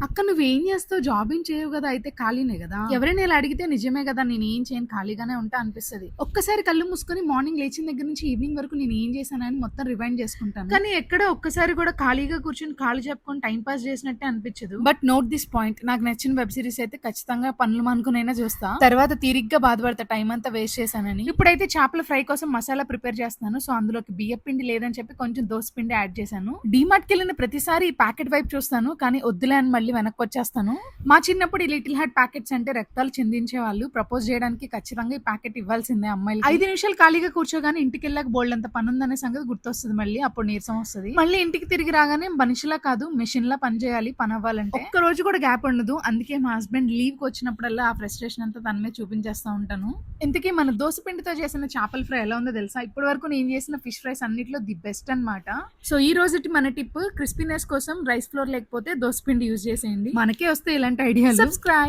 అక్క నువ్వేం చేస్తావు? జాబ్ ఏం చేయవు కదా, అయితే ఖాళీనే కదా. ఎవరైనా ఇలా అడిగితే నిజమే కదా, నేను ఏం చేయను ఖాళీగానే ఉంటా అనిపిస్తుంది. ఒక్కసారి కళ్ళు మూసుకొని మార్నింగ్ లేచిన దగ్గర నుంచి ఈవినింగ్ వరకు నేను ఏం చేశానని మొత్తం రివైండ్ చేసుకుంటాను. కానీ ఎక్కడ ఒక్కసారి కూడా ఖాళీగా కూర్చొని కాళ్ళు చెప్పుకొని టైం పాస్ చేసినట్టే అనిపించదు. బట్ నోట్ దిస్ పాయింట్, నాకు నచ్చిన వెబ్ సిరీస్ అయితే ఖచ్చితంగా పనులు మానుకునైనా చూస్తా. తర్వాత తీరిగ్గా బాధపడతా టైం అంతా వేస్ట్ చేశానని. ఇప్పుడైతే చేపల ఫ్రై కోసం మసాలా ప్రిపేర్ చేస్తున్నాను. సో అందులోకి బియ్యం పిండి లేదని చెప్పి కొంచెం దోస పిండి యాడ్ చేశాను. డీమార్ట్ కి వెళ్ళిన ప్రతిసారి ఈ ప్యాకెట్ వైపు చూస్తాను, కానీ వద్దులే అని మళ్ళీ వెనక్కి వచ్చేస్తాను. మా చిన్నప్పుడు ఈ లిటిల్ హార్ట్ ప్యాకెట్స్ అంటే రక్తాలు చెందించే వాళ్ళు. ప్రపోజ్ చేయడానికి ఖచ్చితంగా ఈ ప్యాకెట్ ఇవ్వాల్సిందే అమ్మాయిలు. 5 నిమిషాలు ఖాళీగా కూర్చోగానే ఇంటికి వెళ్ళాక బోల్డ్ అంత పని ఉందనే సంగతి గుర్తొస్తుంది. మళ్ళీ అప్పుడు నీరసం వస్తుంది. మళ్ళీ ఇంటికి తిరిగి రాగానే మనిషిలా కాదు మెషిన్ లా పని చేయాలి. పని అవ్వాలంటే ఒక్క రోజు కూడా గ్యాప్ ఉండదు. అందుకే మా హస్బెండ్ లీవ్ కి వచ్చినప్పుడల్లా ఆ ఫ్రస్ట్రేషన్ అంతా తన మీద చూపించేస్తా ఉంటాను. ఇంతకీ మన దోస పిండితో చేసిన చేపల ఫ్రై ఎలా ఉందో తెలుసా? ఇప్పటి వరకు నేను చేసిన ఫిష్ ఫ్రైస్ అన్నిట్లో ది బెస్ట్ అన్నమాట. సో ఈ రోజుటి మన టిప్, క్రిస్పీనెస్ కోసం రైస్ ఫ్లోర్ లేకపోతే దోస పిండి యూజ్ చేసేయండి. మనకే వస్తే ఇలాంటి ఐడియాలు. సబ్స్క్రైబ్.